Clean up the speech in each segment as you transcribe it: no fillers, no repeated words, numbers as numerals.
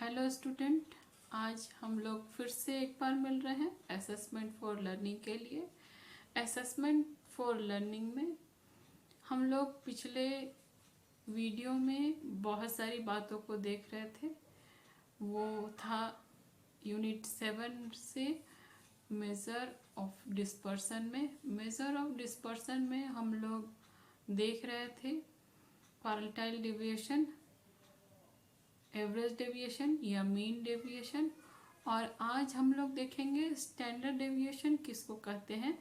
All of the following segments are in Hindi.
हेलो स्टूडेंट, आज हम लोग फिर से एक बार मिल रहे हैं असेसमेंट फॉर लर्निंग के लिए। असेसमेंट फॉर लर्निंग में हम लोग पिछले वीडियो में बहुत सारी बातों को देख रहे थे। वो था यूनिट 7 से मेज़र ऑफ डिस्पर्सन में हम लोग देख रहे थे क्वार्टाइल डेविएशन, एवरेज डेविएशन या मीन डेविएशन। और आज हम लोग देखेंगे स्टैंडर्ड डेविएशन किसको कहते हैं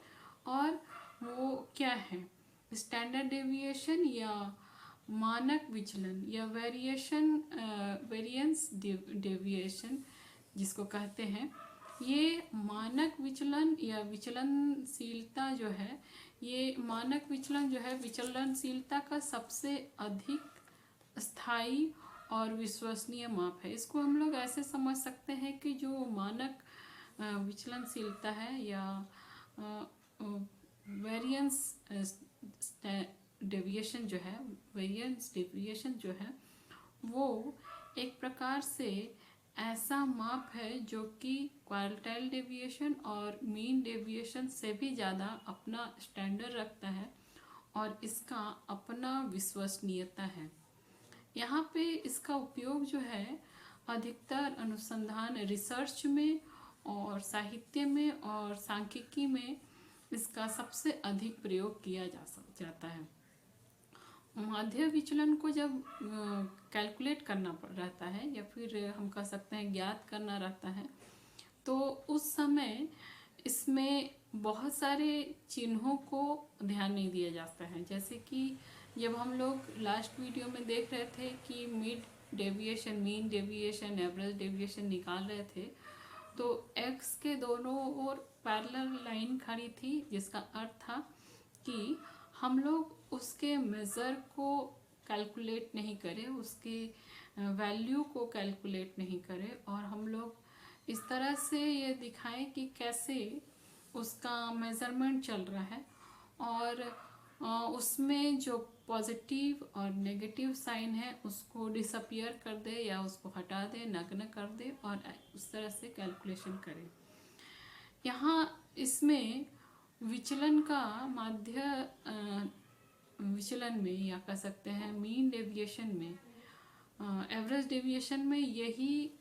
और वो क्या है। स्टैंडर्ड डेविएशन या मानक विचलन या वेरिएंस डेविएशन जिसको कहते हैं, ये मानक विचलन या विचलनशीलता जो है, ये मानक विचलन जो है विचलनशीलता का सबसे अधिक स्थायी और विश्वसनीय माप है। इसको हम लोग ऐसे समझ सकते हैं कि जो मानक विचलनशीलता है या वेरिएंस डेविएशन जो है वो एक प्रकार से ऐसा माप है जो कि क्वार्टाइल डेविएशन और मीन डेविएशन से भी ज़्यादा अपना स्टैंडर्ड रखता है और इसका अपना विश्वसनीयता है। यहाँ पे इसका उपयोग जो है अधिकतर अनुसंधान रिसर्च में और साहित्य में और सांख्यिकी में इसका सबसे अधिक प्रयोग किया जाता है। माध्य विचलन को जब कैलकुलेट करना रहता है या फिर हम कह सकते हैं ज्ञात करना रहता है, तो उस समय इसमें बहुत सारे चिन्हों को ध्यान नहीं दिया जाता है। जैसे कि जब हम लोग लास्ट वीडियो में देख रहे थे कि mid deviation, mean deviation, average deviation निकाल रहे थे, तो एक्स के दोनों ओर पैरेलल लाइन खड़ी थी, जिसका अर्थ था कि हम लोग उसके मेज़र को कैलकुलेट नहीं करें, उसके वैल्यू को कैलकुलेट नहीं करें, और हम लोग इस तरह से ये दिखाएं कि कैसे उसका मेज़रमेंट चल रहा है और उसमें जो पॉजिटिव और नेगेटिव साइन है उसको डिसअपियर कर दे या उसको हटा दे, नग्न कर दे और उस तरह से कैलकुलेशन करें। यहाँ इसमें विचलन का माध्य विचलन में या कह सकते हैं मीन डेविएशन में, एवरेज डेविएशन में यही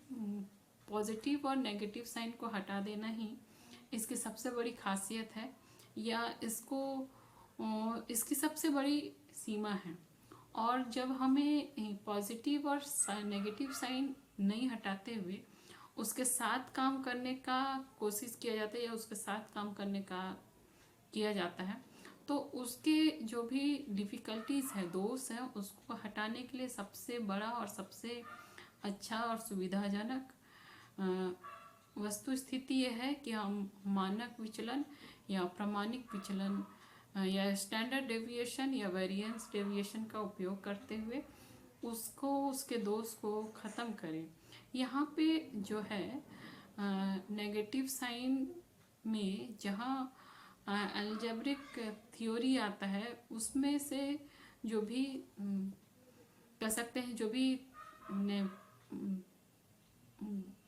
पॉजिटिव और नेगेटिव साइन को हटा देना ही इसकी सबसे बड़ी खासियत है या इसकी सबसे बड़ी सीमा है। और जब हमें पॉजिटिव और नेगेटिव साइन नहीं हटाते हुए उसके साथ काम करने का कोशिश किया जाता है या उसके साथ काम करने का किया जाता है, तो उसके जो भी डिफ़िकल्टीज़ है, दोष है, उसको हटाने के लिए सबसे बड़ा और सबसे अच्छा और सुविधाजनक वस्तु स्थिति यह है कि हम मानक विचलन या प्रामाणिक विचलन या स्टैंडर्ड डेविएशन या वेरिएंस डेविएशन का उपयोग करते हुए उसके दोष को ख़त्म करें। यहाँ पे जो है नेगेटिव साइन में जहाँ अलजेब्रिक थ्योरी आता है, उसमें से जो भी कह सकते हैं जो भी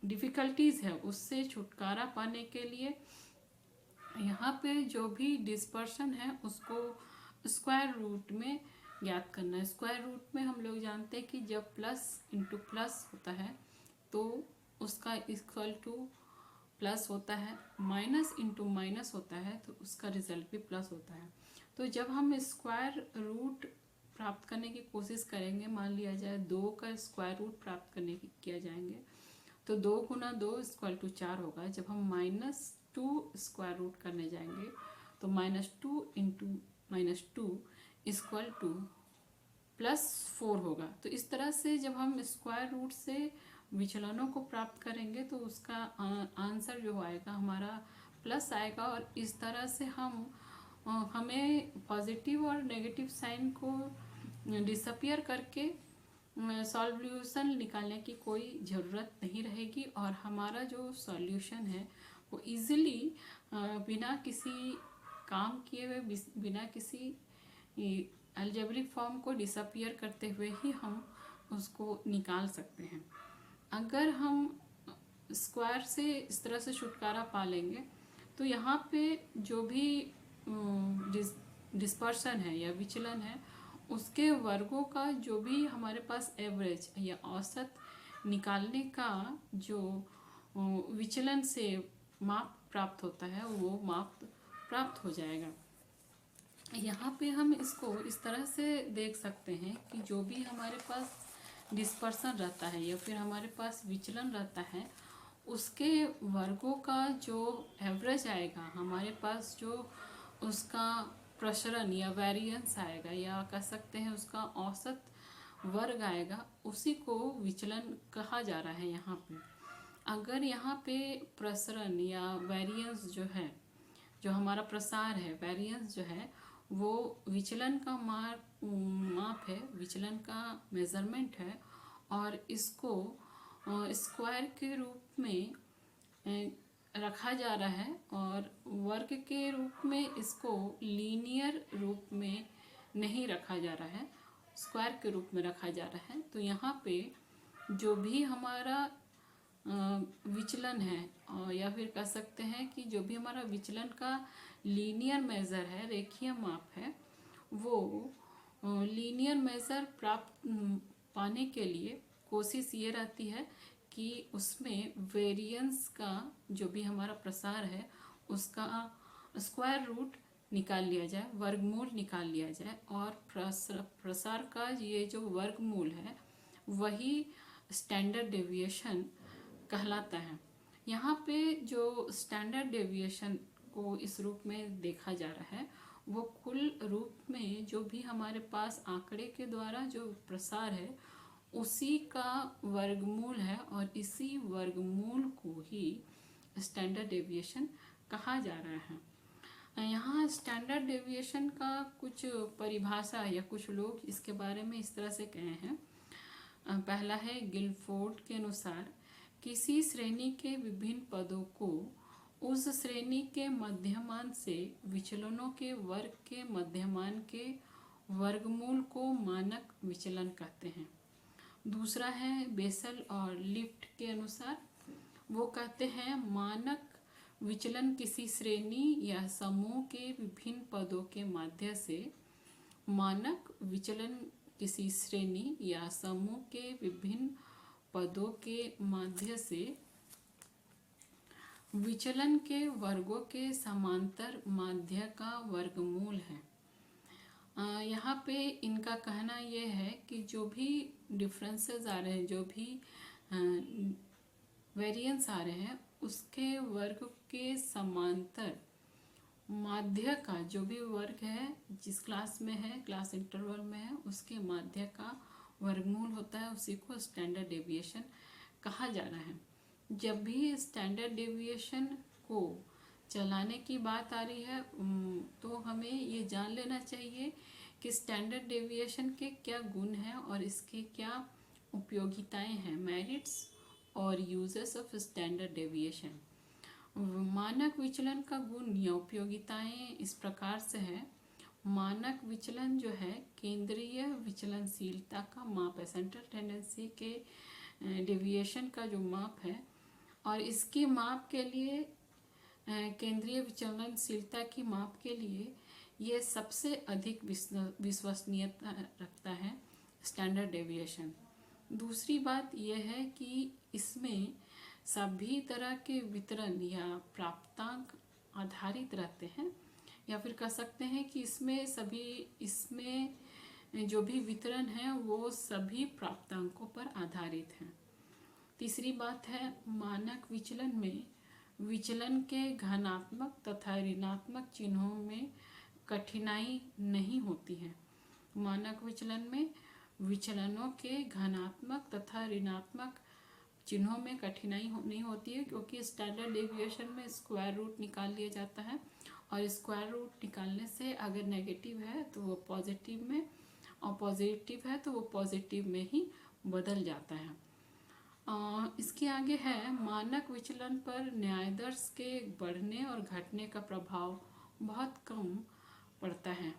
डिफ़िकल्टीज़ है उससे छुटकारा पाने के लिए यहाँ पे जो भी डिस्पर्शन है उसको स्क्वायर रूट में ज्ञात करना है। स्क्वायर रूट में हम लोग जानते हैं कि जब प्लस इंटू प्लस होता है तो उसका इक्वल टू प्लस होता है, माइनस इंटू माइनस होता है तो उसका रिजल्ट भी प्लस होता है। तो जब हम स्क्वायर रूट प्राप्त करने की कोशिश करेंगे, मान लिया जाए 2 का स्क्वायर रूट प्राप्त करने की किया जाएंगे, तो 2 गुना 2 इक्वल टू 4 होगा। जब हम -2 स्क्वायर रूट करने जाएंगे तो -2 इंटू -2 इक्वल टू +4 होगा। तो इस तरह से जब हम स्क्वायर रूट से विचलनों को प्राप्त करेंगे तो उसका आंसर जो आएगा हमारा प्लस आएगा। और इस तरह से हमें पॉजिटिव और नेगेटिव साइन को डिसअपियर करके सॉल्यूशन निकालने की कोई ज़रूरत नहीं रहेगी और हमारा जो सॉल्यूशन है वो इजीली बिना किसी काम किए हुए, बिना किसी अलजेब्रिक फॉर्म को डिसअपियर करते हुए ही हम उसको निकाल सकते हैं। अगर हम स्क्वायर से इस तरह से छुटकारा पा लेंगे तो यहाँ पे जो भी डिस्पर्शन है या विचलन है उसके वर्गों का जो भी हमारे पास एवरेज या औसत निकालने का जो विचलन से माप प्राप्त होता है वो माप प्राप्त हो जाएगा। यहाँ पे हम इसको इस तरह से देख सकते हैं कि जो भी हमारे पास डिस्पर्सन रहता है या फिर हमारे पास विचलन रहता है उसके वर्गों का जो एवरेज आएगा, हमारे पास जो उसका प्रसरण या वेरिएंस आएगा या कह सकते हैं उसका औसत वर्ग आएगा, उसी को विचलन कहा जा रहा है। यहाँ पे अगर यहाँ पे प्रसरण या वेरिएंस जो है, जो हमारा प्रसार है, वेरिएंस जो है वो विचलन का माप है, विचलन का मेज़रमेंट है और इसको स्क्वायर के रूप में रखा जा रहा है और वर्ग के रूप में इसको लीनियर रूप में नहीं रखा जा रहा है, स्क्वायर के रूप में रखा जा रहा है। तो यहाँ पे जो भी हमारा विचलन है या फिर कह सकते हैं कि जो भी हमारा विचलन का लीनियर मेज़र है, रेखीय माप है, वो लीनियर मेज़र प्राप्त पाने के लिए कोशिश ये रहती है कि उसमें वेरिएंस का जो भी हमारा प्रसार है उसका स्क्वायर रूट निकाल लिया जाए, वर्गमूल निकाल लिया जाए और प्रसार का ये जो वर्गमूल है वही स्टैंडर्ड डेविएशन कहलाता है। यहाँ पे जो स्टैंडर्ड डेविएशन को इस रूप में देखा जा रहा है वो कुल रूप में जो भी हमारे पास आंकड़े के द्वारा जो प्रसार है उसी का वर्गमूल है और इसी वर्गमूल को ही स्टैंडर्ड डेविएशन कहा जा रहा है। यहाँ स्टैंडर्ड डेविएशन का कुछ परिभाषा या कुछ लोग इसके बारे में इस तरह से कहे हैं। पहला है गिलफोर्ड के अनुसार किसी श्रेणी के विभिन्न पदों को उस श्रेणी के मध्यमान से विचलनों के वर्ग के मध्यमान के वर्गमूल को मानक विचलन कहते हैं। दूसरा है बेसल और लिफ्ट के अनुसार, वो कहते हैं मानक विचलन किसी श्रेणी या समूह के विभिन्न पदों के माध्य से, मानक विचलन किसी श्रेणी या समूह के विभिन्न पदों के माध्य से विचलन के वर्गों के समांतर माध्य का वर्गमूल है। यहाँ पे इनका कहना यह है कि जो भी डिफरेंसेस आ रहे हैं, जो भी वेरिएंस आ रहे हैं उसके वर्ग के समांतर माध्य का जो भी वर्ग है, जिस क्लास में है, क्लास इंटरवल में है, उसके माध्य का वर्गमूल होता है, उसी को स्टैंडर्ड डेविएशन कहा जा रहा है। जब भी स्टैंडर्ड डेविएशन को चलाने की बात आ रही है तो हमें ये जान लेना चाहिए कि स्टैंडर्ड डेविएशन के क्या गुण हैं और इसके क्या उपयोगिताएं हैं, मेरिट्स और यूजेस ऑफ स्टैंडर्ड डेविएशन। मानक विचलन का गुण या उपयोगिताएं इस प्रकार से है। मानक विचलन जो है केंद्रीय विचलनशीलता का माप है, सेंट्रल टेंडेंसी के डेविएशन का जो माप है और इसकी माप के लिए केंद्रीय विचलनशीलता की माप के लिए ये सबसे अधिक विश्वसनीयता रखता है स्टैंडर्ड डेविएशन। दूसरी बात यह है कि इसमें सभी तरह के वितरण या प्राप्तांक आधारित रहते हैं या फिर कह सकते हैं कि इसमें जो भी वितरण है वो सभी प्राप्तांकों पर आधारित हैं। तीसरी बात है मानक विचलन में विचलन के धनात्मक तथा ऋणात्मक चिन्हों में कठिनाई नहीं होती है। मानक विचलन में विचलनों के धनात्मक तथा ऋणात्मक चिन्हों में कठिनाई नहीं होती है क्योंकि स्टैंडर्ड डेविएशन में स्क्वायर रूट निकाल लिया जाता है और स्क्वायर रूट निकालने से अगर नेगेटिव है तो वो पॉजिटिव में और पॉजिटिव है तो वो पॉजिटिव में ही बदल जाता है। इसके आगे है मानक विचलन पर न्यायदर्श के बढ़ने और घटने का प्रभाव बहुत कम पड़ता है।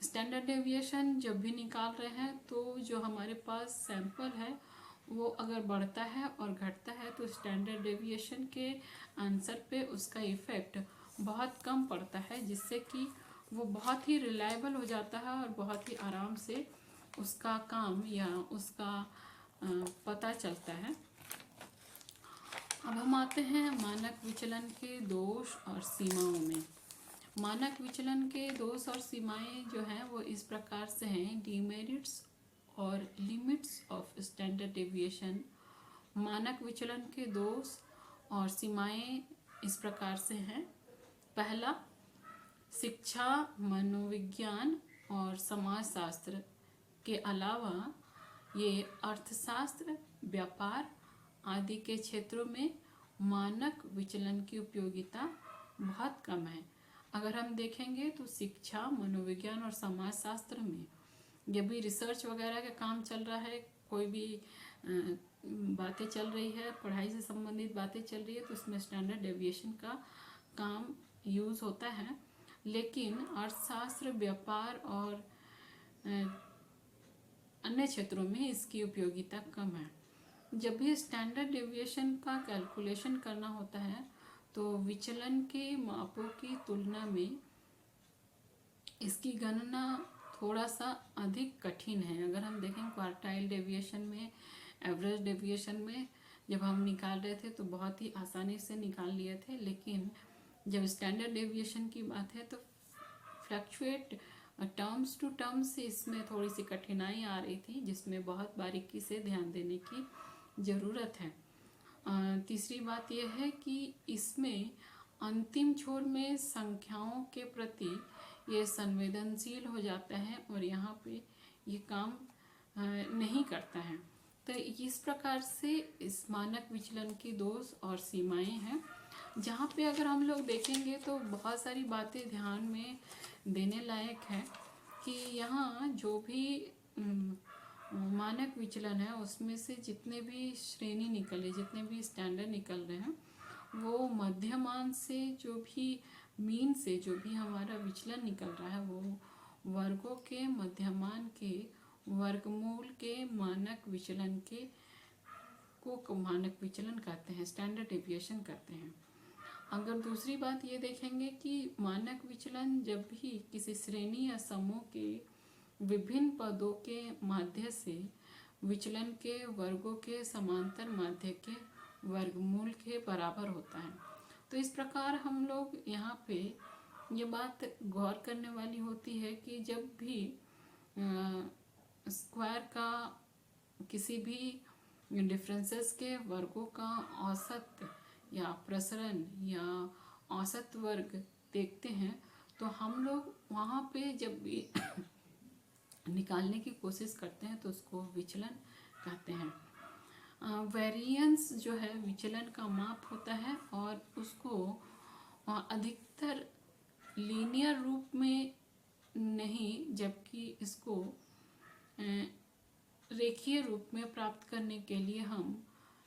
स्टैंडर्ड डेविएशन जब भी निकाल रहे हैं तो जो हमारे पास सैंपल है वो अगर बढ़ता है और घटता है तो स्टैंडर्ड डेविएशन के आंसर पे उसका इफ़ेक्ट बहुत कम पड़ता है, जिससे कि वो बहुत ही रिलायबल हो जाता है और बहुत ही आराम से उसका काम या उसका पता चलता है। अब हम आते हैं मानक विचलन के दोष और सीमाओं में। मानक विचलन के दोष और सीमाएं जो हैं वो इस प्रकार से हैं। डीमेरिट्स और लिमिट्स ऑफ स्टैंडर्ड डेविएशन। मानक विचलन के दोष और सीमाएं इस प्रकार से हैं। पहला, शिक्षा, मनोविज्ञान और समाजशास्त्र के अलावा ये अर्थशास्त्र, व्यापार आदि के क्षेत्रों में मानक विचलन की उपयोगिता बहुत कम है। अगर हम देखेंगे तो शिक्षा, मनोविज्ञान और समाजशास्त्र में जब भी रिसर्च वगैरह का काम चल रहा है, कोई भी बातें चल रही है, पढ़ाई से संबंधित बातें चल रही है, तो उसमें स्टैंडर्ड डेविएशन का काम यूज़ होता है। लेकिन अर्थशास्त्र, व्यापार और अन्य क्षेत्रों में इसकी उपयोगिता कम है। जब भी स्टैंडर्ड डेविएशन का कैलकुलेशन करना होता है तो विचलन के मापों की तुलना में इसकी गणना थोड़ा सा अधिक कठिन है। अगर हम देखें क्वार्टाइल डेविएशन में, एवरेज डेविएशन में जब हम निकाल रहे थे तो बहुत ही आसानी से निकाल लिए थे, लेकिन जब स्टैंडर्ड डेविएशन की बात है तो फ्लक्चुएट टर्म्स टू टर्म्स इसमें थोड़ी सी कठिनाई आ रही थी, जिसमें बहुत बारीकी से ध्यान देने की ज़रूरत है। तीसरी बात यह है कि इसमें अंतिम छोर में संख्याओं के प्रति ये संवेदनशील हो जाता है और यहाँ पे ये काम नहीं करता है। तो इस प्रकार से इस मानक विचलन की दोष और सीमाएं हैं, जहाँ पे अगर हम लोग देखेंगे तो बहुत सारी बातें ध्यान में देने लायक है कि यहाँ जो भी मानक विचलन है उसमें से जितने भी श्रेणी निकले, जितने भी स्टैंडर्ड निकल रहे हैं, वो मध्यमान से जो भी मीन से जो भी हमारा विचलन निकल रहा है वो वर्गों के मध्यमान के वर्गमूल के मानक विचलन के को मानक विचलन कहते हैं, स्टैंडर्ड डेविएशन कहते हैं। अगर दूसरी बात ये देखेंगे कि मानक विचलन जब भी किसी श्रेणी या समूह के विभिन्न पदों के माध्य से विचलन के वर्गों के समांतर माध्य के वर्गमूल के बराबर होता है। तो इस प्रकार हम लोग यहाँ पे ये बात गौर करने वाली होती है कि जब भी स्क्वायर का किसी भी डिफरेंसेस के वर्गों का औसत या प्रसरण या औसत वर्ग देखते हैं तो हम लोग वहाँ पे जब भी निकालने की कोशिश करते हैं तो उसको विचलन कहते हैं। वेरिएंस जो है विचलन का माप होता है और उसको अधिकतर लीनियर रूप में नहीं, जबकि इसको रेखीय रूप में प्राप्त करने के लिए हम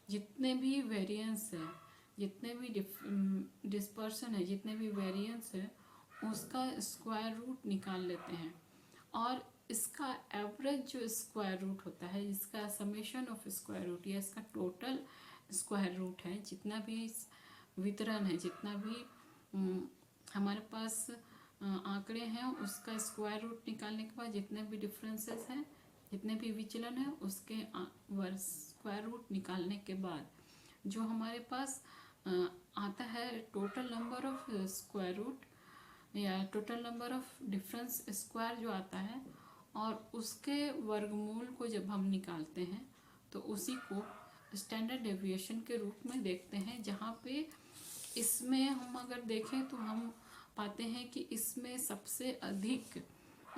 जितने भी वेरिएंस है, जितने भी डिस्पर्शन है, जितने भी वेरिएंस है उसका स्क्वायर रूट निकाल लेते हैं और इसका एवरेज जो स्क्वायर रूट होता है, इसका समेशन ऑफ स्क्वायर रूट या इसका टोटल स्क्वायर रूट है, जितना भी वितरण है, जितना भी हमारे पास आंकड़े हैं उसका स्क्वायर रूट निकालने के बाद जितने भी डिफरेंसेस हैं, जितने भी विचलन है उसके स्क्वायर रूट निकालने के बाद जो हमारे पास आता है total number of square root या total number of difference square जो आता है, और उसके वर्गमूल को जब हम निकालते हैं तो उसी को स्टैंडर्ड डेविएशन के रूप में देखते हैं। जहाँ पे इसमें हम अगर देखें तो हम पाते हैं कि इसमें सबसे अधिक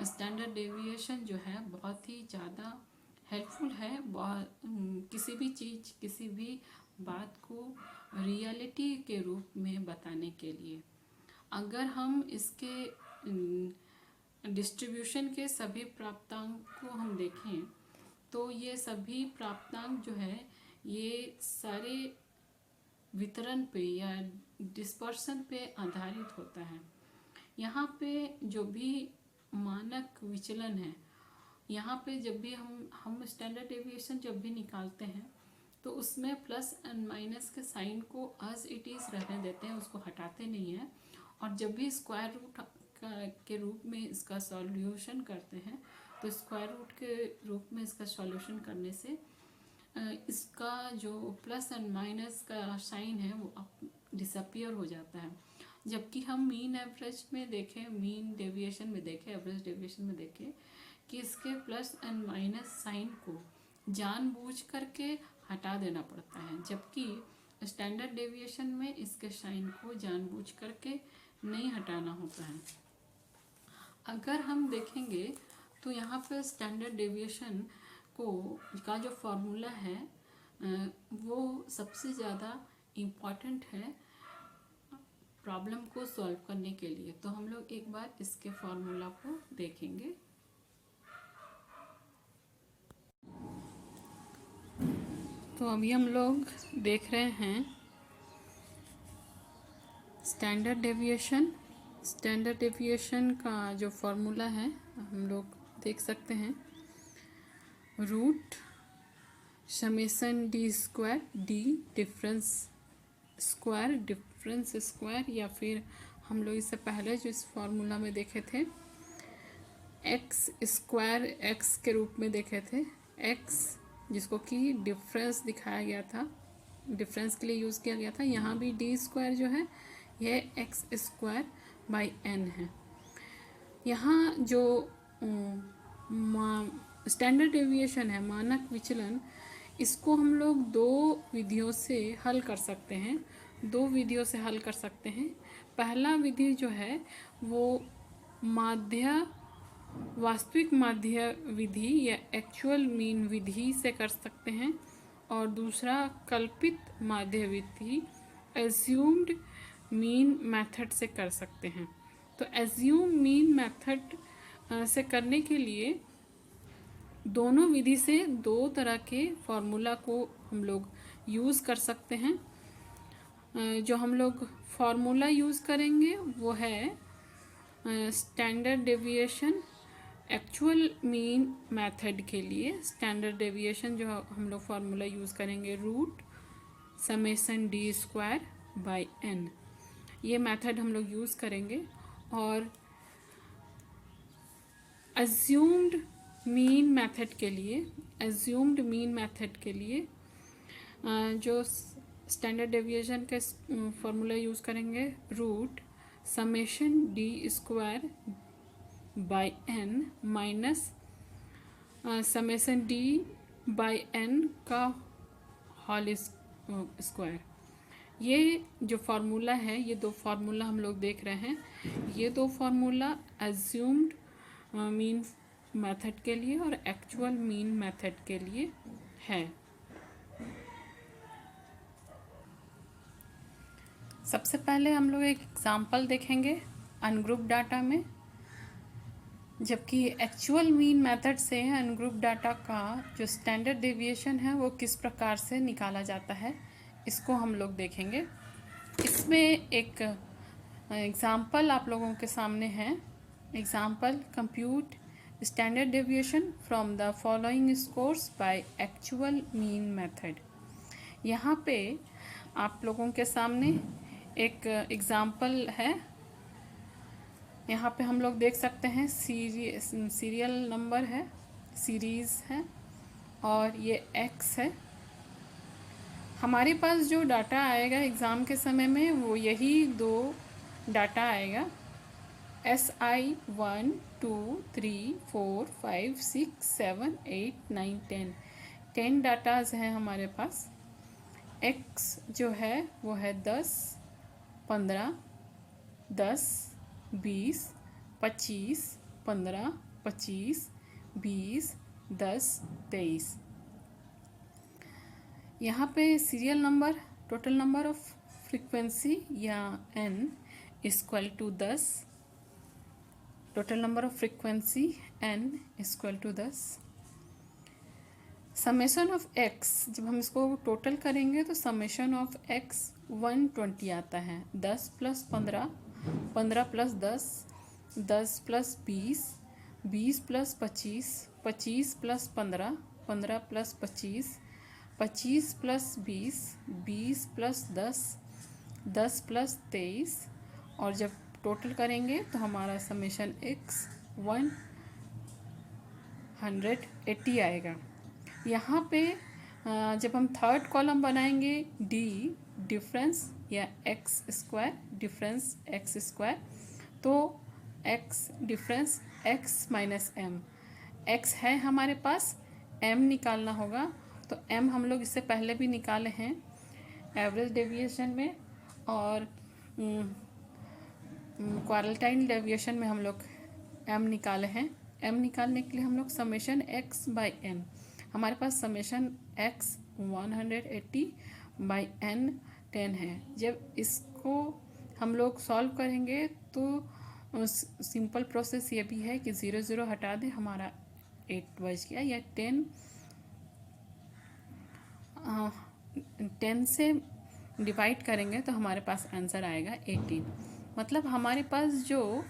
स्टैंडर्ड डेविएशन जो है बहुत ही ज़्यादा हेल्पफुल है, किसी भी चीज़, किसी भी बात को रियलिटी के रूप में बताने के लिए। अगर हम इसके डिस्ट्रीब्यूशन के सभी प्राप्तांक को हम देखें तो ये सभी प्राप्तांक जो है ये सारे वितरण पे या डिस्पर्शन पे आधारित होता है। यहाँ पे जो भी मानक विचलन है यहाँ पे जब भी हम स्टैंडर्ड डेविएशन जब भी निकालते हैं तो उसमें प्लस एंड माइनस के साइन को एज इट इज़ रहने देते हैं, उसको हटाते नहीं हैं। और जब भी स्क्वायर रूट के रूप में इसका सॉल्यूशन करते हैं तो स्क्वायर रूट के रूप में इसका सॉल्यूशन करने से इसका जो प्लस एंड माइनस का साइन है वो डिसअपियर हो जाता है। जबकि हम मीन एवरेज में देखें, मीन डेविएशन में देखें, एवरेज डेविएशन में देखें कि इसके प्लस एंड माइनस साइन को जानबूझ करके हटा देना पड़ता है, जबकि स्टैंडर्ड डेविएशन में इसके साइन को जानबूझ करके नहीं हटाना होता है। अगर हम देखेंगे तो यहाँ पे स्टैंडर्ड डेविएशन का जो फॉर्मूला है वो सबसे ज़्यादा इम्पॉर्टेंट है प्रॉब्लम को सॉल्व करने के लिए। तो हम लोग एक बार इसके फॉर्मूला को देखेंगे। तो अभी हम लोग देख रहे हैं स्टैंडर्ड डेविएशन का जो फॉर्मूला है हम लोग देख सकते हैं, root summation d square, d difference square, या फिर हम लोग इससे पहले जो इस फॉर्मूला में देखे थे एक्स स्क्वायर एक्स के रूप में देखे थे, एक्स जिसको कि डिफरेंस दिखाया गया था, डिफरेंस के लिए यूज़ किया गया था। यहाँ भी डी स्क्वायर जो है यह एक्स स्क्वायर बाई एन है। यहाँ जो स्टैंडर्ड डेविएशन है, मानक विचलन, इसको हम लोग दो विधियों से हल कर सकते हैं। पहला विधि जो है वो वास्तविक माध्य विधि या एक्चुअल मीन विधि से कर सकते हैं, और दूसरा कल्पित माध्य विधि एज्यूम्ड मीन मेथड से कर सकते हैं। तो एज्यूम मीन मेथड से करने के लिए दोनों विधि से दो तरह के फॉर्मूला को हम लोग यूज़ कर सकते हैं। जो हम लोग फॉर्मूला यूज़ करेंगे वो है standard deviation actual mean method के लिए। स्टैंडर्ड डेविएशन जो हम लोग फार्मूला यूज़ करेंगे root summation d square by N, ये मेथड हम लोग यूज़ करेंगे। और अज्यूम्ड मीन मेथड के लिए जो स्टैंडर्ड डेविएशन के फार्मूला यूज़ करेंगे root summation D square by N minus summation d by N का होल स्क्वायर। ये जो फार्मूला है, ये दो फार्मूला हम लोग देख रहे हैं, ये दो फार्मूला अज्यूम्ड मीन मेथड के लिए और एक्चुअल मीन मेथड के लिए है। सबसे पहले हम लोग एक एग्जांपल देखेंगे अनग्रुप डाटा में, जबकि एक्चुअल मीन मेथड से अनग्रुप डाटा का जो स्टैंडर्ड डेविएशन है वो किस प्रकार से निकाला जाता है, इसको हम लोग देखेंगे। इसमें एक एग्जांपल आप लोगों के सामने है। Example, compute standard deviation from the following scores by actual mean method. यहाँ पे आप लोगों के सामने एक एग्जांपल है। यहाँ पे हम लोग देख सकते हैं सीरियल नंबर है, सीरीज़ है, और ये एक्स है। हमारे पास जो डाटा आएगा एग्ज़ाम के समय में वो यही दो डाटा आएगा, SI 1 2 3 4 5 6 7 8 9 10 डाटाज हैं हमारे पास। X जो है वो है 10 15 10 20 25 15 25 20 10 23। यहाँ पे serial number, total number of frequency या n equal to 10, total number of frequency n equal to 10। Summation of x, जब हम इसको टोटल करेंगे तो समेशन ऑफ x 120 आता है। 10 plus 15, 15 plus 10, 10 plus 20, 20 plus 25, 25 plus 15, 15 plus 25, 25 plus 20, 20 plus 10, 10 plus 23, और जब टोटल करेंगे तो हमारा समेशन x 180 आएगा। यहाँ पे जब हम थर्ड कॉलम बनाएंगे d डिफरेंस या x square difference x square, तो x difference x minus m, x है हमारे पास, m निकालना होगा। तो m हम लोग इससे पहले भी निकाले हैं एवरेज डेविएशन में, और क्वारंटाइन डेविएशन में हम लोग m निकाले हैं। m निकालने के लिए हम लोग समेशन x बाई n, हमारे पास समेशन x 180 बाई n 10 है। जब इसको हम लोग सॉल्व करेंगे तो सिंपल प्रोसेस ये भी है कि 0 0 हटा दें, हमारा 8 बच गया, या 10 से डिवाइड करेंगे तो हमारे पास आंसर आएगा 18। मतलब हमारे पास जो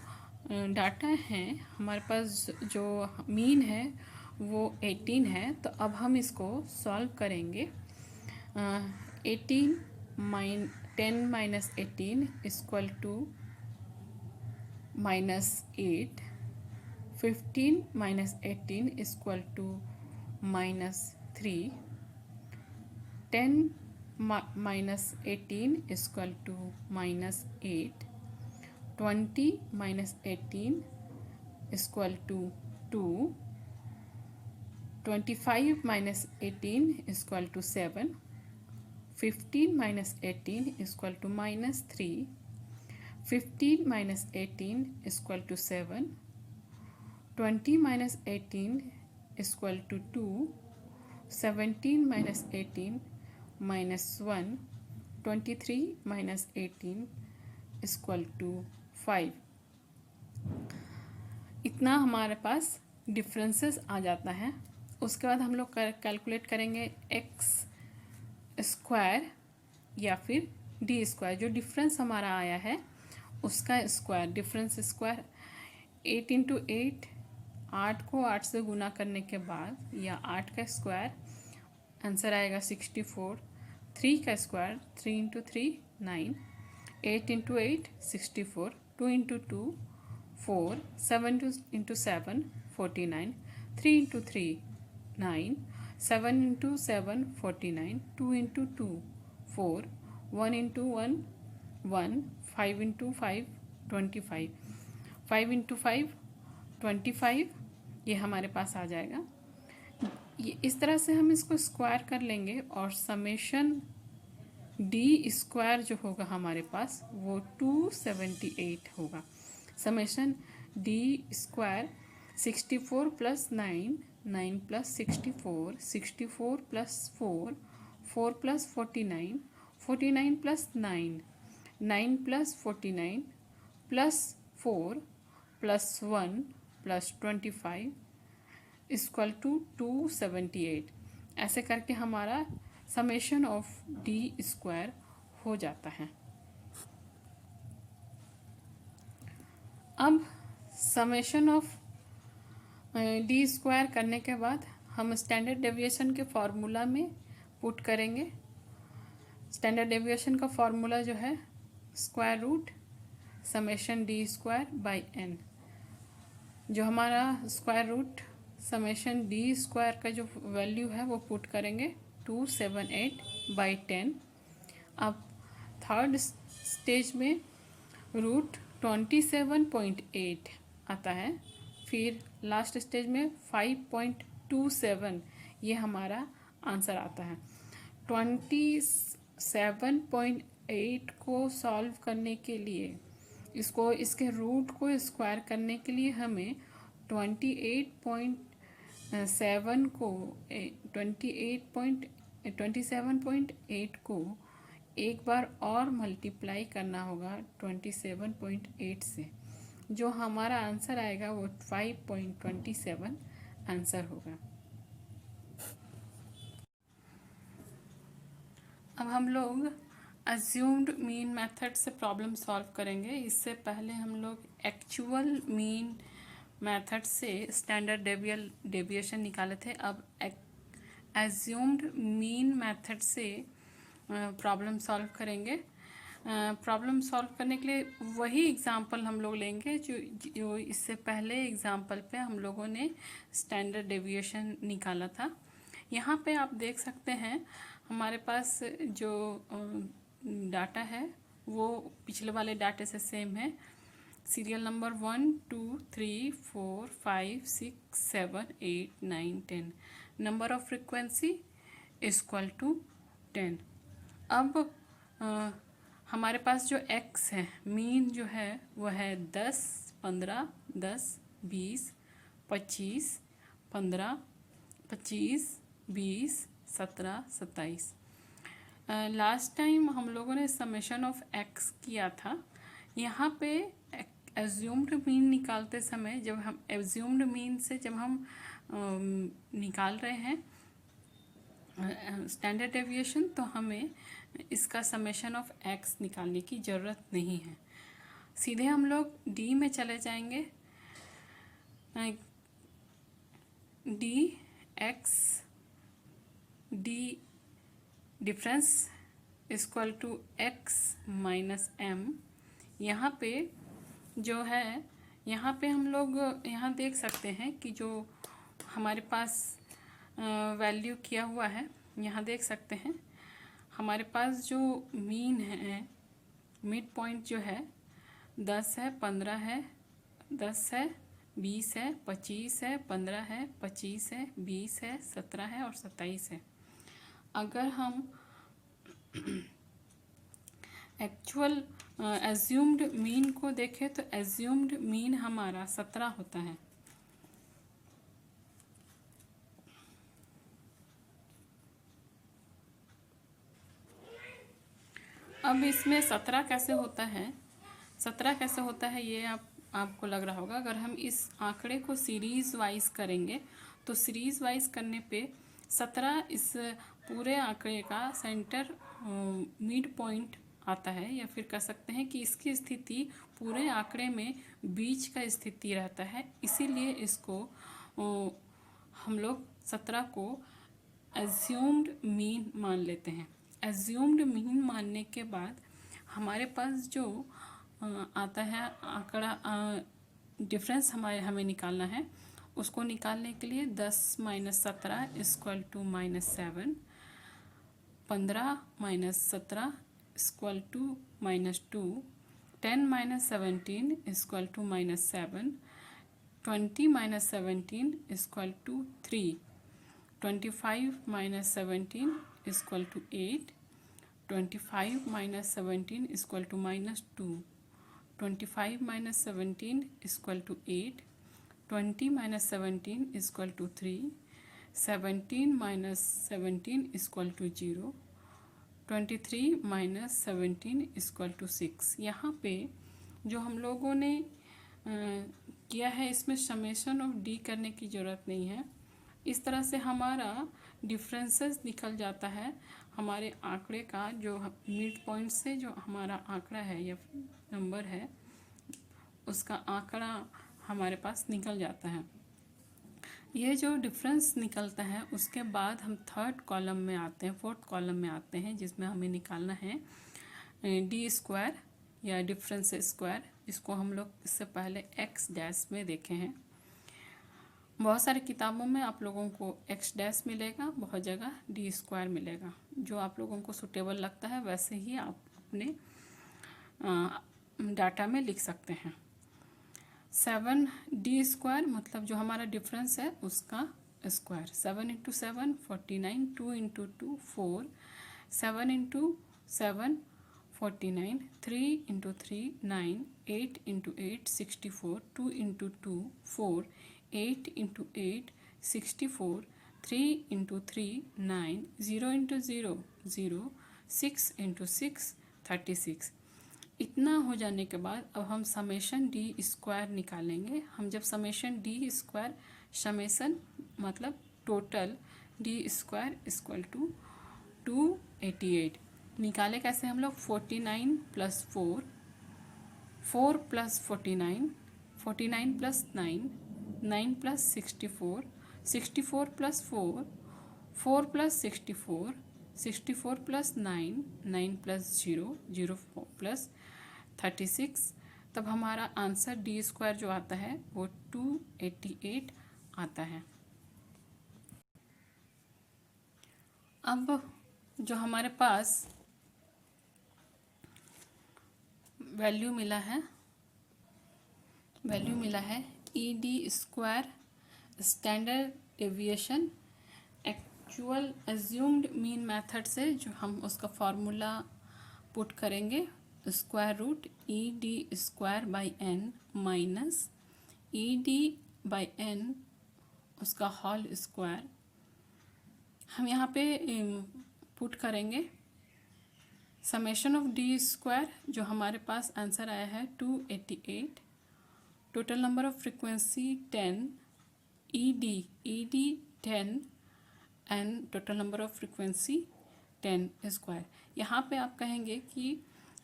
डाटा है, हमारे पास जो मीन है वो 18 है। तो अब हम इसको सॉल्व करेंगे। 10 minus 18 equal to -8, 15 minus 18 equal to -3, 10 minus 18 equal to -8, 20 minus 18 equal to 2, 25 minus 18 equal to 7, 15 minus 18 equal to -3, 15 minus 18 equal to 7, 20 minus 18 equal to 2, 17 minus 18 -1, 23 minus 18 equal to 5। इतना हमारे पास डिफरेंसेस आ जाता है। उसके बाद हम लोग कैलकुलेट करेंगे x स्क्वायर या फिर d स्क्वायर। जो डिफरेंस हमारा आया है उसका स्क्वायर, डिफरेंस स्क्वायर 8 इंटू 8, 8 को 8 से गुना करने के बाद या 8 का स्क्वायर, आंसर आएगा 64। 3 का square 3 into 3 9, 8 into 8 64, 2 into 2 4, 7 into 7 49, 3 into 3 9, 7 into 7 49, 2 into 2 4, 1 into 1 1, 5 into 5 25, 5 into 5 25, ये हमारे पास आ जाएगा। ये इस तरह से हम इसको स्क्वायर कर लेंगे और समेशन डी स्क्वायर जो होगा हमारे पास वो 278 होगा। Summation D square 64 plus 9, 9 plus 64, 64 plus 4, 4 plus 49, 49 plus 9, 9 plus 49 plus 4 plus 1 plus 25 equal to 278। ऐसे करके हमारा समेशन ऑफ डी स्क्वायर हो जाता है। अब समेशन ऑफ डी स्क्वायर करने के बाद हम स्टैंडर्ड डेविएशन के फॉर्मूला में पुट करेंगे। स्टैंडर्ड डेविएशन का फॉर्मूला जो है square root summation D square by n. जो हमारा square root summation D square का जो वैल्यू है वो पुट करेंगे 278 बाई 10। अब थर्ड स्टेज में रूट 27.8 आता है। फिर लास्ट स्टेज में 5.27, ये हमारा आंसर आता है। 27.8 को सॉल्व करने के लिए, इसको इसके रूट को स्क्वायर करने के लिए हमें 27.8 को एक बार और मल्टीप्लाई करना होगा 27.8 से। जो हमारा आंसर आएगा वो 5.27 आंसर होगा। अब हम लोग अज्यूम्ड मीन मेथड से प्रॉब्लम सॉल्व करेंगे। इससे पहले हम लोग एक्चुअल मीन मेथड से स्टैंडर्ड डेविएशन निकाले थे। अब एज्यूम्ड मीन मेथड से प्रॉब्लम सॉल्व करेंगे। प्रॉब्लम सॉल्व करने के लिए वही एग्जांपल हम लोग लेंगे जो इससे पहले एग्जांपल पे हम लोगों ने स्टैंडर्ड डेविएशन निकाला था। यहाँ पे आप देख सकते हैं हमारे पास जो डाटा है वो पिछले वाले डाटे से सेम है। Serial number 1 2 3 4 5 6 7 8 9 10। Number of frequency equal to 10। अब हमारे पास जो x है मीन जो है वह है 10 15 10 20 25 15 25 20 17 27। लास्ट टाइम हम लोगों ने समेशन ऑफ x किया था। यहाँ पे एज्यूम्ड मीन निकालते समय जब हम एज्यूम्ड मीन से जब हम निकाल रहे हैं स्टैंडर्ड डेविएशन तो हमें इसका समेशन ऑफ x निकालने की ज़रूरत नहीं है। सीधे हम लोग d में चले जाएंगे। d x d difference equal to x minus m। यहाँ पे जो है यहाँ पे हम लोग यहाँ देख सकते हैं कि जो हमारे पास वैल्यू किया हुआ है यहाँ देख सकते हैं हमारे पास जो मीन है मिड पॉइंट जो है 10 है 15 है 10 है 20 है 25 है 15 है 25 है 20 है 17 है और 27 है। अगर हम एक्चुअल एज्यूम्ड मीन को देखें तो एज्यूम्ड मीन हमारा 17 होता है। अब इसमें 17 कैसे होता है 17 कैसे होता है ये आपको लग रहा होगा। अगर हम इस आंकड़े को सीरीज़ वाइज करेंगे तो सीरीज़ वाइज करने पे 17 इस पूरे आंकड़े का सेंटर मिड पॉइंट आता है, या फिर कह सकते हैं कि इसकी स्थिति पूरे आंकड़े में बीच का स्थिति रहता है। इसीलिए इसको हम लोग 17 को एज्यूम्ड मीन मान लेते हैं। एज्यूम्ड मीन मानने के बाद हमारे पास जो आता है आंकड़ा डिफरेंस हमें निकालना है। उसको निकालने के लिए 10 minus 17 equal to -7, 15 minus 17 equal to -2, 10 minus 17 equal to -7, 20 minus 17 equal to 3, 25 minus 17 equal to 8, 25 minus 17 equal to -2, 25 minus 17 equal to 8, 20 minus 17 equal to 3, 17 minus 17 equal to 0, 23 minus 17 equal to 6। यहाँ पे जो हम लोगों ने किया है इसमें समेशन ऑफ डी करने की ज़रूरत नहीं है। इस तरह से हमारा डिफरेंसेस निकल जाता है। हमारे आंकड़े का जो मिड पॉइंट से जो हमारा आंकड़ा है या नंबर है उसका आंकड़ा हमारे पास निकल जाता है। ये जो डिफरेंस निकलता है उसके बाद हम थर्ड कॉलम में आते हैं, फोर्थ कॉलम में आते हैं, जिसमें हमें निकालना है डी स्क्वायर या डिफरेंस स्क्वायर। इसको हम लोग इससे पहले एक्स डैश में देखे हैं। बहुत सारी किताबों में आप लोगों को एक्स डैश मिलेगा, बहुत जगह डी स्क्वायर मिलेगा। जो आप लोगों को सुटेबल लगता है वैसे ही आप अपने डाटा में लिख सकते हैं। 7 डी स्क्वायर मतलब जो हमारा डिफरेंस है उसका square. 7 into 7 49, 2 into 2 4, 7 into 7 49, 3 into 3 9, 8 into 8 64, 2 into 2 4, 8 into 8 64, 3 into 3 9, 0 into 0 0, 6 into 6 36। इतना हो जाने के बाद अब हम समेशन डी स्क्वायर निकालेंगे। हम जब समेशन डी स्क्वायर समेशन मतलब total d square equal to 288 निकाले कैसे हम लोग 49 + 4, 4 + 49, 49 + 9, 9 plus 64, 64 plus 4, 4 plus 64, 64 plus 9, 9 plus 0, 0 plus 36। तब हमारा आंसर डी स्क्वायर जो आता है वो 288 आता है। अब जो हमारे पास वैल्यू मिला है E d square standard deviation actual assumed mean method से, जो हम उसका फॉर्मूला पुट करेंगे square root E d square by N minus E d by N उसका होल स्क्वायर। हम यहाँ पे पुट करेंगे समेशन ऑफ डी स्क्वायर, जो हमारे पास आंसर आया है 288, total number of frequency 10, E D 10 and total number of frequency 10 square. यहाँ पे आप कहेंगे कि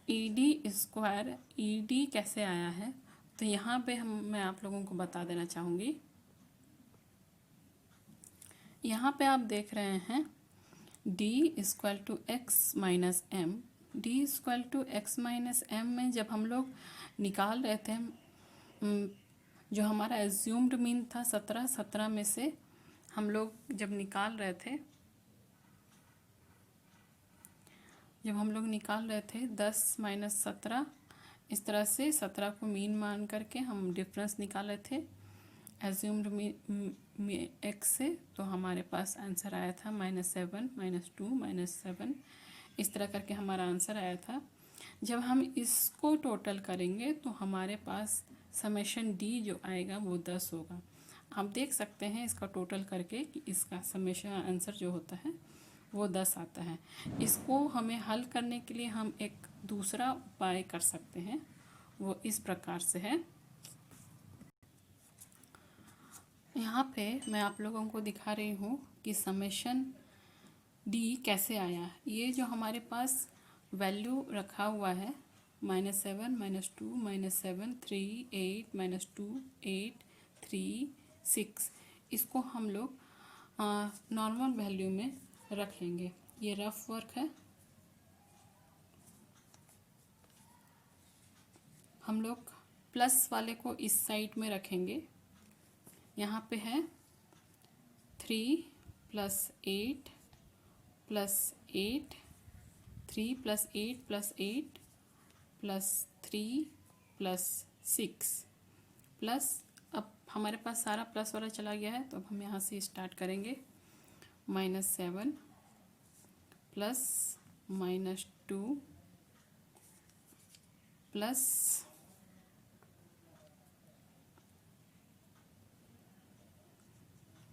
ई डी स्क्वायर ई डी कैसे आया है, तो यहाँ पे मैं आप लोगों को बता देना चाहूँगी। यहाँ पे आप देख रहे हैं d equal to x minus m. D equal to x minus m में जब हम लोग निकाल रहे थे, जो हमारा एज्यूम्ड मीन था 17 में से हम लोग जब निकाल रहे थे 10 माइनस 17, इस तरह से 17 को मीन मान करके हम डिफरेंस निकाल रहे थे एज्यूम्ड एक्स से, तो हमारे पास आंसर आया था -7, -2, -7, इस तरह करके हमारा आंसर आया था। जब हम इसको टोटल करेंगे तो हमारे पास समेशन डी जो आएगा वो 10 होगा। आप देख सकते हैं इसका टोटल करके कि इसका समेशन आंसर जो होता है वो 10 आता है। इसको हमें हल करने के लिए हम एक दूसरा उपाय कर सकते हैं, वो इस प्रकार से है। यहाँ पे मैं आप लोगों को दिखा रही हूँ कि समेशन डी कैसे आया। ये जो हमारे पास वैल्यू रखा हुआ है -7, -2, -7, 3, 8, -2, 8, 3, 6, इसको हम लोग नॉर्मल वैल्यू में रखेंगे। ये रफ वर्क है। हम लोग प्लस वाले को इस साइड में रखेंगे। यहाँ पे है 3 + 8 + 8, 3 + 8 + 8 + 3 + 6 प्लस, अब हमारे पास सारा प्लस वाला चला गया है, तो अब हम यहाँ से स्टार्ट करेंगे -7 + -2 प्लस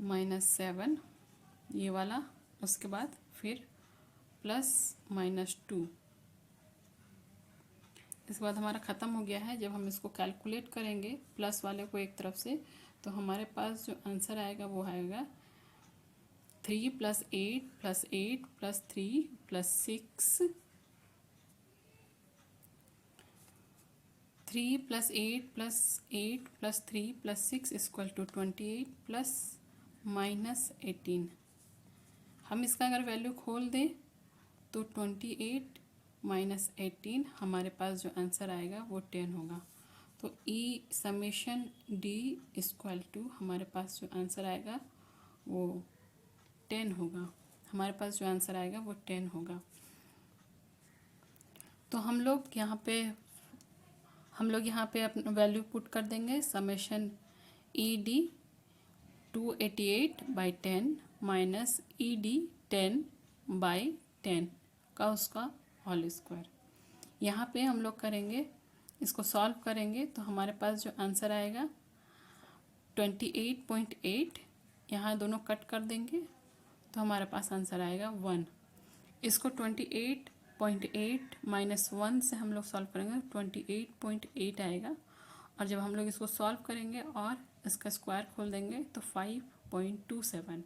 -7 ये वाला, उसके बाद फिर +-2, इसके बाद हमारा ख़त्म हो गया है। जब हम इसको कैलकुलेट करेंगे प्लस वाले को एक तरफ से, तो हमारे पास जो आंसर आएगा वो आएगा 3 + 8 + 8 + 3 + 6, 3 + 8 + 8 + 3 + 6 = 28 + -18। हम इसका अगर वैल्यू खोल दें तो 28 - 18, हमारे पास जो आंसर आएगा वो 10 होगा। तो ई समेशन डी = हमारे पास जो आंसर आएगा वो 10 होगा। हमारे पास जो आंसर आएगा वो 10 होगा। तो हम लोग यहाँ पे अपना वैल्यू पुट कर देंगे। Summation E D 288/10 minus E D 10/10 का उसका होल स्क्वायर। यहाँ पे हम लोग करेंगे, इसको सॉल्व करेंगे तो हमारे पास जो आंसर आएगा 28.8, यहाँ दोनों कट कर देंगे तो हमारे पास आंसर आएगा 1। इसको 28.8 - 1 से हम लोग सॉल्व करेंगे, 28.8 आएगा। और जब हम लोग इसको सॉल्व करेंगे और इसका स्क्वायर खोल देंगे तो 5.27।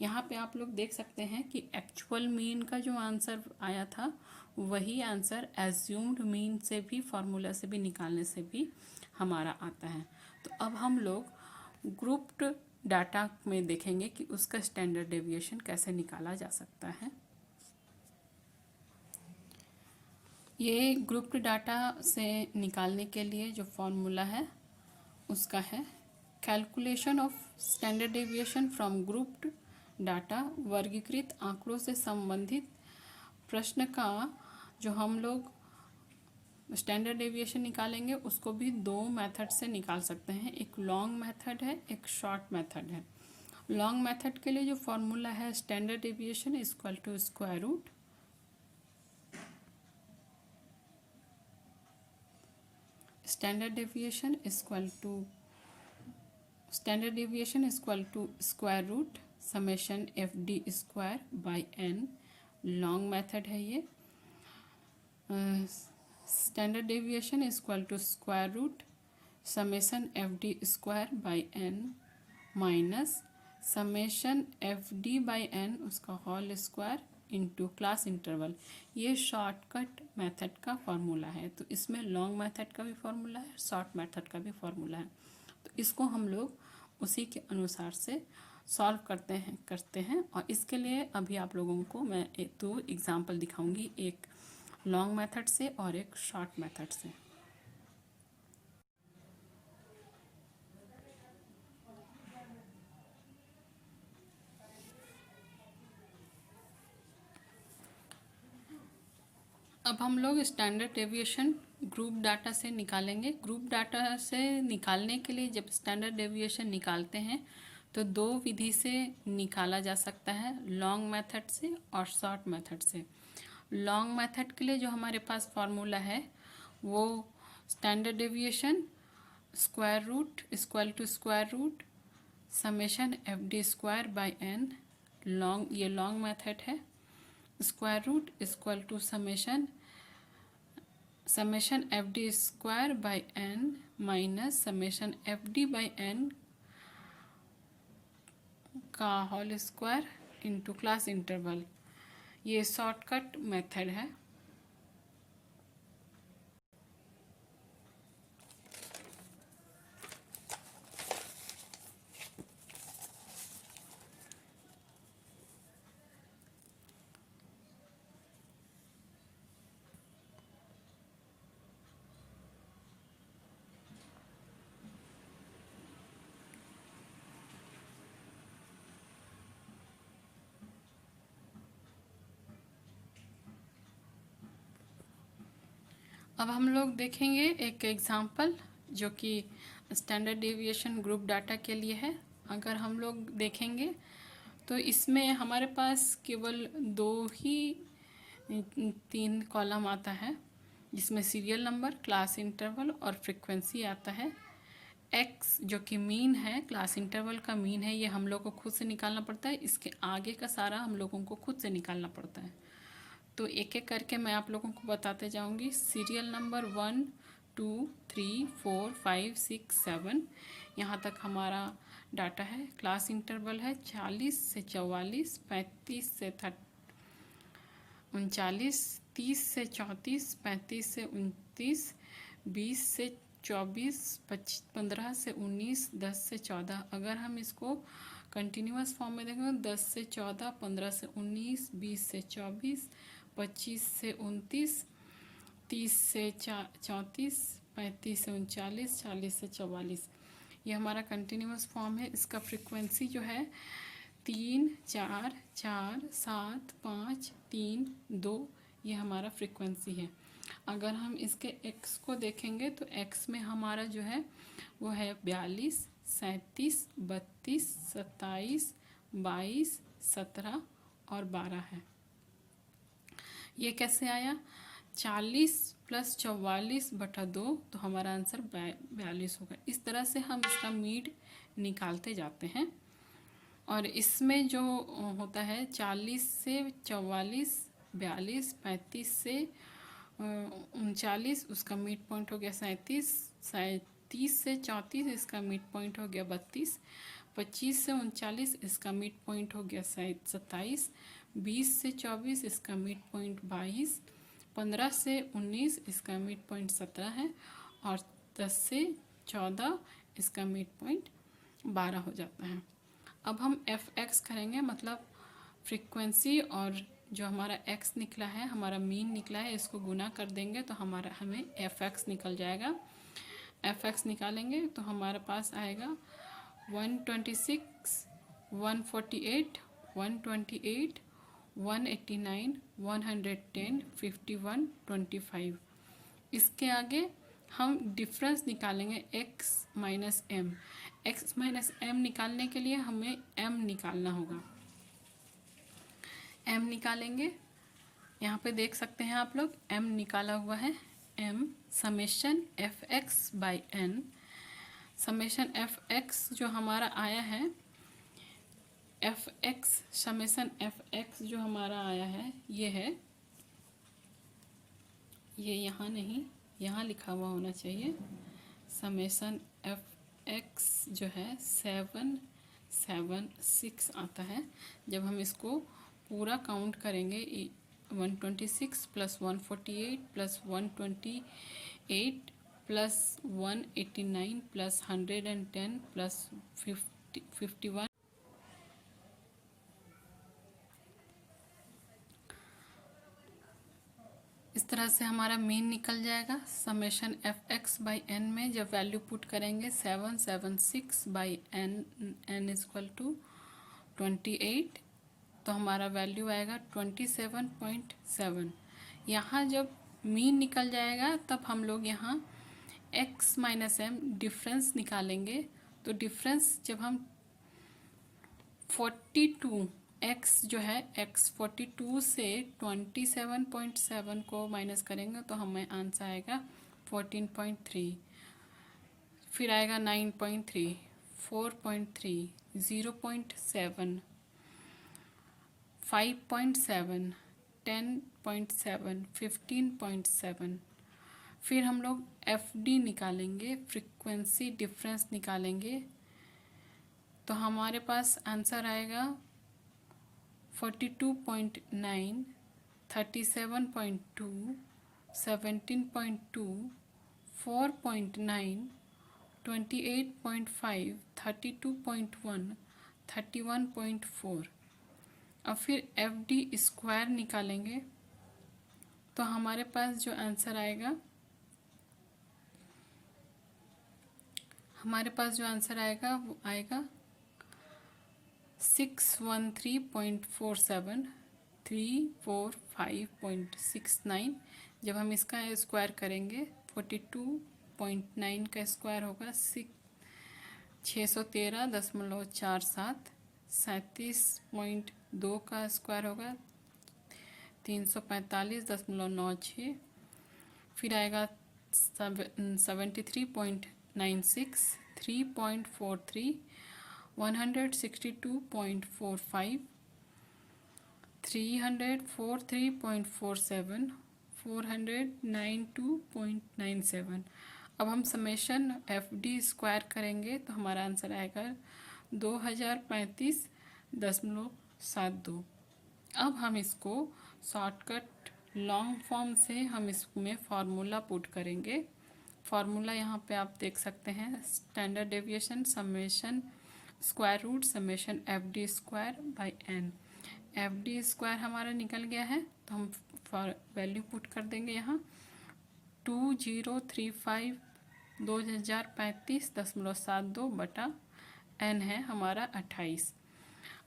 यहाँ पे आप लोग देख सकते हैं कि एक्चुअल मीन का जो आंसर आया था वही आंसर एज्यूम्ड मीन से भी, फार्मूला से भी निकालने से भी हमारा आता है। तो अब हम लोग ग्रुप्ड डाटा में देखेंगे कि उसका स्टैंडर्ड डेविएशन कैसे निकाला जा सकता है। ये ग्रुप्ड डाटा से निकालने के लिए जो फॉर्मूला है उसका है calculation of standard deviation from grouped data. वर्गीकृत आंकड़ों से संबंधित प्रश्न का जो हम लोग स्टैंडर्ड डेविएशन निकालेंगे उसको भी दो मेथड से निकाल सकते हैं, एक लॉन्ग मेथड है, एक शॉर्ट मेथड है। लॉन्ग मेथड के लिए जो फॉर्मूला है standard deviation equal to square root standard deviation equal to square root summation F D square by N. Long method है ये। Standard deviation equal to square root summation F D square by N minus summation F D by N उसका whole square into class interval. ये शॉर्टकट मेथड का फॉर्मूला है। तो इसमें लॉन्ग मेथड का भी फॉर्मूला है, शॉर्ट मेथड का भी फॉर्मूला है। तो इसको हम लोग उसी के अनुसार से सॉल्व करते हैं। और इसके लिए अभी आप लोगों को मैं दो एग्जांपल दिखाऊंगी, एक लॉन्ग मेथड से और एक शॉर्ट मेथड से। अब हम लोग स्टैंडर्ड डेविएशन ग्रुप डाटा से निकालेंगे। ग्रुप डाटा से निकालने के लिए जब स्टैंडर्ड डेविएशन निकालते हैं तो दो विधि से निकाला जा सकता है, लॉन्ग मेथड से और शॉर्ट मेथड से। लॉन्ग मेथड के लिए जो हमारे पास फॉर्मूला है वो standard deviation square root equal to square root summation F D square by N. ये लॉन्ग मेथड है। Square root equal to summation F D square by N minus summation F D by N का whole square into class interval. ये शॉर्टकट मेथड है। अब हम लोग देखेंगे एक एग्जांपल जो कि स्टैंडर्ड डेविएशन ग्रुप डाटा के लिए है। अगर हम लोग देखेंगे तो इसमें हमारे पास केवल दो ही तीन कॉलम आता है, जिसमें सीरियल नंबर, क्लास इंटरवल और फ्रीक्वेंसी आता है। एक्स जो कि मीन है, क्लास इंटरवल का मीन है, ये हम लोग को खुद से निकालना पड़ता है। इसके आगे का सारा हम लोगों को खुद से निकालना पड़ता है। तो एक एक करके मैं आप लोगों को बताते जाऊंगी। सीरियल नंबर 1 2 3 4 5 6 7 यहाँ तक हमारा डाटा है। क्लास इंटरवल है 40 से 44, 35 से 39, 30 से 34, 35 से 29, 20 से 24, 15 से 19, 10 से 14। अगर हम इसको कंटिन्यूअस फॉर्म में देखेंगे 10 से 14, 15 से 19, 20 से 24, 25 से 29, 30 से 34, 35 से 39, 40 से 44। ये हमारा कंटिन्यूअस फॉर्म है। इसका फ्रीक्वेंसी जो है 3 4 4 7 5 3 2, ये हमारा फ्रीक्वेंसी है। अगर हम इसके एक्स को देखेंगे तो एक्स में हमारा जो है वो है 42, 37, 32, 27, 22, 17 और 12 है। ये कैसे आया? 40 + 44/2, तो हमारा आंसर 42 होगा। इस तरह से हम इसका मीड निकालते जाते हैं। और इसमें जो होता है 40 से 44, 42, 35 से 39, उसका मिड पॉइंट हो गया 37, 30 से 34, इसका मिड पॉइंट हो गया 32, 25 से 39, इसका मिड पॉइंट हो गया 27, 20 से 24, इसका मिड पॉइंट 22, 15 से 19, इसका मिड पॉइंट 17 है, और 10 से 14, इसका मिड पॉइंट 12 हो जाता है। अब हम एफ एक्स करेंगे, मतलब फ्रीक्वेंसी और जो हमारा एक्स निकला है, हमारा मीन निकला है, इसको गुना कर देंगे तो हमें एफ एक्स निकल जाएगा। एफ एक्स निकालेंगे तो हमारे पास आएगा 126, 148, 128, 189, 110, 51, 25। इसके आगे हम डिफरेंस निकालेंगे x minus m. X minus m निकालने के लिए हमें m निकालना होगा। m निकालेंगे, यहाँ पे देख सकते हैं आप लोग m निकाला हुआ है। m summation f x by n, summation f x जो हमारा आया है, f x summation f x जो हमारा आया है ये है, ये यहाँ नहीं, यहाँ लिखा हुआ होना चाहिए। समेशन एफ एक्स जो है 776 आता है। जब हम इसको पूरा काउंट करेंगे 126 plus 148 plus 128 plus 189 plus 110 plus 51, इस तरह से हमारा मीन निकल जाएगा। Summation f x by n में जब वैल्यू पुट करेंगे 776 by n, n equal to 28, तो हमारा वैल्यू आएगा 27.7। यहाँ जब मीन निकल जाएगा तब हम लोग यहाँ x माइनस एम डिफरेंस निकालेंगे। तो डिफरेंस जब हम 42 x जो है x 42 से 27.7 को माइनस करेंगे तो हमें आंसर आएगा 14.3, फिर आएगा 9.3, 4.3, 0.7, 5.7, 10.7, 15.7। फिर हम लोग एफ डी निकालेंगे, फ्रीक्वेंसी डिफरेंस निकालेंगे, तो हमारे पास आंसर आएगा 42.9, 37.2, 17.2, 4.9, 28.5, 32.1, 31.4। अब फिर एफ डी स्क्वायर निकालेंगे तो हमारे पास जो आंसर आएगा, वो आएगा 613.47, 345.69। जब हम इसका स्क्वायर करेंगे 42.9 का स्क्वायर होगा 613.47, 37.2 का स्क्वायर होगा 345.96, फिर आएगा 73.96, 3.43, 162.45, 343.47, 492.97। अब हम समेशन एफ डी स्क्वायर करेंगे तो हमारा आंसर आएगा 2035.72। अब हम इसको शॉर्टकट लॉन्ग फॉर्म से हम इसमें फार्मूला पुट करेंगे। फार्मूला यहाँ पे आप देख सकते हैं, standard deviation summation square root summation F D square by n. F D square हमारा निकल गया है तो हम वैल्यू पुट कर देंगे यहाँ 2035.72 बटा एन है हमारा 28।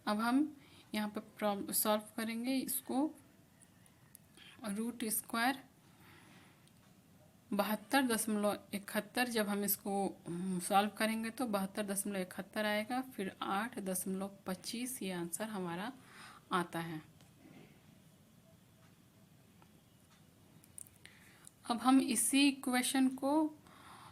अब हम यहाँ पे सॉल्व करेंगे इसको, रूट स्क्वायर 72.71, जब हम इसको सॉल्व करेंगे तो 72.71 आएगा, फिर 8.25 ये आंसर हमारा आता है। अब हम इसी इक्वेशन को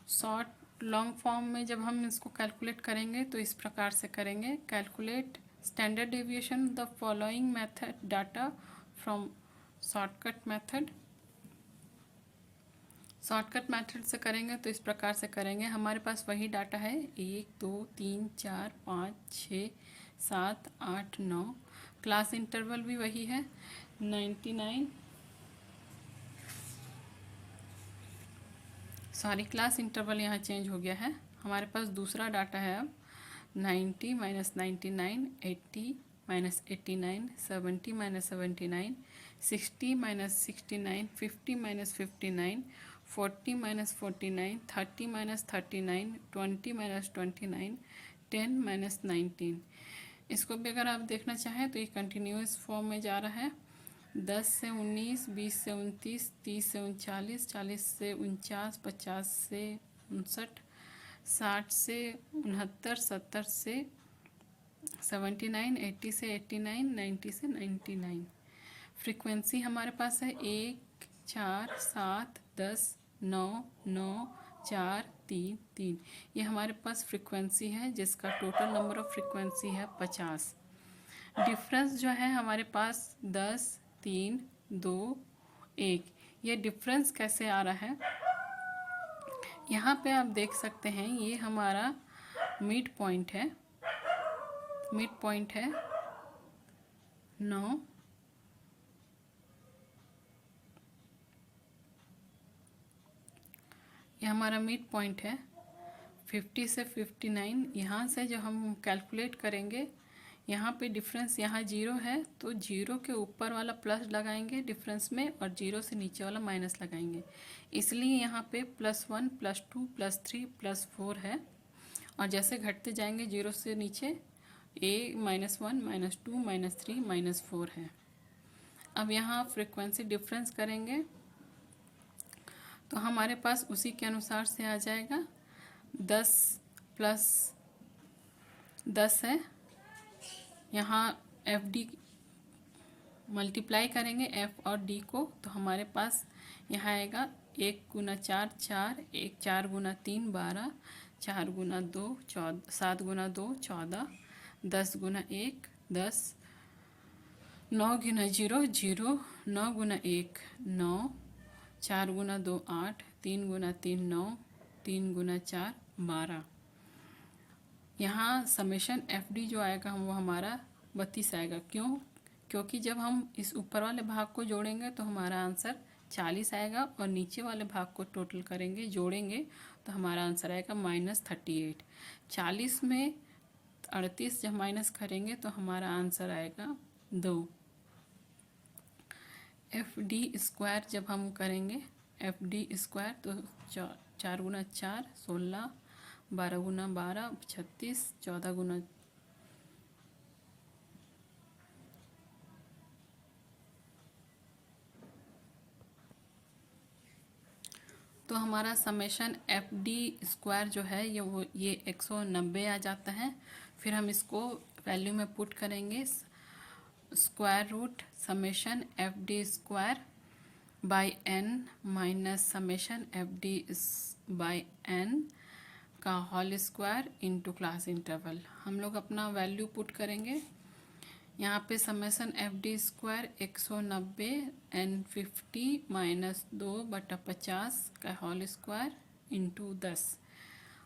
शॉर्ट लॉन्ग फॉर्म में जब हम इसको कैलकुलेट करेंगे तो इस प्रकार से करेंगे, calculate standard deviation the following method data from shortcut method. Shortcut method से करेंगे तो इस प्रकार से करेंगे, हमारे पास वही डाटा है 1 2 3 4 5 6 7 8 9, क्लास इंटरवल भी वही है 99, क्लास इंटरवल यहाँ चेंज हो गया है। हमारे पास दूसरा डाटा है अब 90 minus 99, 80 minus 89, 70 minus 79, 60 minus 69, 50 minus 59, 40 minus 49, 30 minus 39, 20 minus 29, 10 minus 19। इसको भी अगर आप देखना चाहें तो ये कंटिन्यूस फॉर्म में जा रहा है। 10 से 19, 20 से 29, 30 से 39, 40 से 49, 50 से 59, 60 से 69, 70 से 79, 80 से 89, 90 से 99। फ्रीक्वेंसी हमारे पास है 1, 4, 7, 10, 9, 9, 4, 3, 3। ये हमारे पास फ्रीक्वेंसी है जिसका टोटल नंबर ऑफ फ्रीक्वेंसी है 50। डिफरेंस जो है हमारे पास 10, 3, 2, 1। ये डिफरेंस कैसे आ रहा है, यहाँ पे आप देख सकते हैं। ये हमारा मिड पॉइंट है, मिड पॉइंट है 9, ये हमारा मिड पॉइंट है 50 से 59। यहाँ से जो हम कैलकुलेट करेंगे, यहाँ पे डिफरेंस यहाँ 0 है तो 0 के ऊपर वाला प्लस लगाएंगे डिफरेंस में, और 0 से नीचे वाला माइनस लगाएंगे। इसलिए यहाँ पे +1, +2, +3, +4 है। और जैसे घटते जाएंगे 0 से नीचे a -1, -2, -3, -4 है। अब यहाँ फ्रीक्वेंसी डिफरेंस करेंगे तो हमारे पास उसी के अनुसार से आ जाएगा। 10 + 10 है, यहाँ FD मल्टीप्लाई करेंगे f और d को, तो हमारे पास यहाँ आएगा 1 × 4 4, 4 × 3 12, 4 × 2 14, 7 × 2 14, 10 × 1 10, 9 × 0 0, 9 × 1 9, 4 × 2 8, 3 × 3 9, 3 × 4 12। यहाँ समेशन FD जो आएगा वो हमारा 32 आएगा। क्योंकि जब हम इस ऊपर वाले भाग को जोड़ेंगे तो हमारा आंसर 40 आएगा, और नीचे वाले भाग को टोटल करेंगे, जोड़ेंगे तो हमारा आंसर आएगा -38। 40 में 38 जब माइनस करेंगे तो हमारा आंसर आएगा 2। FD² जब हम करेंगे FD² तो 4 × 4 16, 12 × 12 36, 14 × तो हमारा समेशन FD² जो है ये 190 आ जाता है। फिर हम इसको वैल्यू में पुट करेंगे। Square root summation FD² by n minus summation FD/n का whole square into class interval. हम लोग अपना वैल्यू पुट करेंगे। यहाँ पे समेशन FD² 190 n50 माइनस 2/50 का होल स्क्वायर इंटू 10।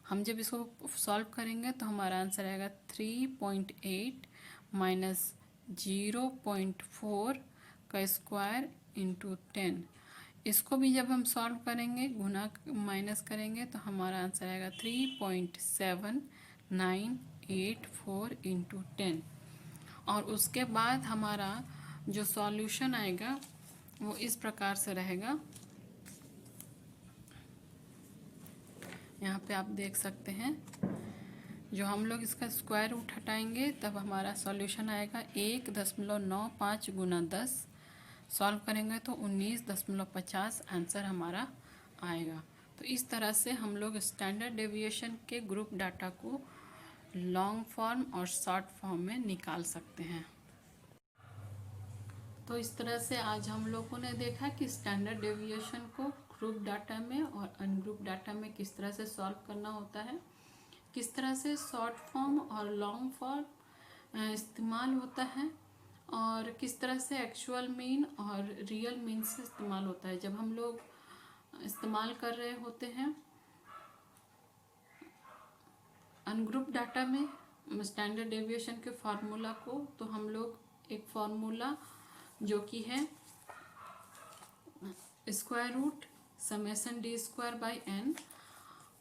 हम जब इसको सॉल्व करेंगे तो हमारा आंसर आएगा 3.8 माइनस 0.4 का स्क्वायर इंटू 10। इसको भी जब हम सॉल्व करेंगे, गुना माइनस करेंगे, तो हमारा आंसर आएगा 3.7984 इंटू 10। और उसके बाद हमारा जो सॉल्यूशन आएगा वो इस प्रकार से रहेगा। यहाँ पे आप देख सकते हैं, जो हम लोग इसका स्क्वायर रूट हटाएंगे तब हमारा सॉल्यूशन आएगा 1.95 × 10। सॉल्व करेंगे तो 19.50 आंसर हमारा आएगा। तो इस तरह से हम लोग स्टैंडर्ड डेविएशन के ग्रुप डाटा को लॉन्ग फॉर्म और शॉर्ट फॉर्म में निकाल सकते हैं। तो इस तरह से आज हम लोगों ने देखा कि स्टैंडर्ड डेविएशन को ग्रुप डाटा में और अनग्रुप डाटा में किस तरह से सॉल्व करना होता है, किस तरह से शॉर्ट फॉर्म और लॉन्ग फॉर्म इस्तेमाल होता है, और किस तरह से एक्चुअल मीन और रियल मीन से इस्तेमाल होता है। जब हम लोग इस्तेमाल कर रहे होते हैं अनग्रुप डाटा में स्टैंडर्ड डेविएशन के फार्मूला को, तो हम लोग एक फार्मूला जो कि है square root summation D² by n,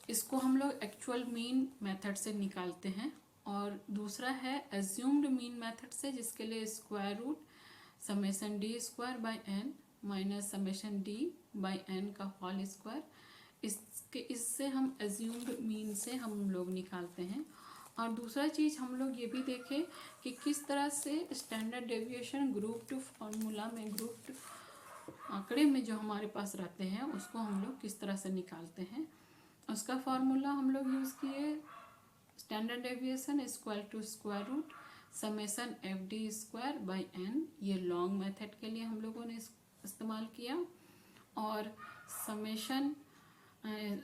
इसको हम लोग एक्चुअल मीन मेथड से निकालते हैं। और दूसरा है एज्यूम्ड मीन मेथड से, जिसके लिए square root summation D square by N minus summation D by N का होल स्क्वायर, इससे हम एज्यूम्ड मीन से हम लोग निकालते हैं। और दूसरा चीज़ हम लोग ये भी देखें कि किस तरह से standard deviation group two formula में, ग्रुप टू आंकड़े में जो हमारे पास रहते हैं उसको हम लोग किस तरह से निकालते हैं। उसका फॉर्मूला हम लोग यूज़ किए, standard deviation equal to square root summation F D square by N, ये लॉन्ग मेथड के लिए हम लोगों ने इस्तेमाल किया। और summation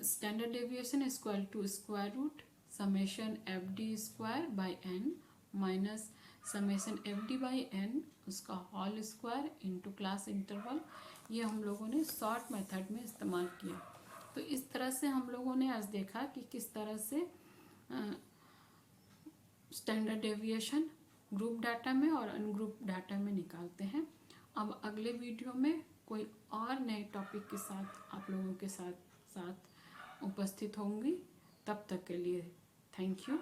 standard deviation equal to square root summation F D square by N minus summation F D by N उसका whole square into class interval, ये हम लोगों ने शॉर्ट मेथड में इस्तेमाल किया। तो इस तरह से हम लोगों ने आज देखा कि किस तरह से स्टैंडर्ड डेविएशन ग्रुप डाटा में और अनग्रुप डाटा में निकालते हैं। अब अगले वीडियो में कोई और नए टॉपिक के साथ आप लोगों के साथ उपस्थित होंगी। तब तक के लिए थैंक यू।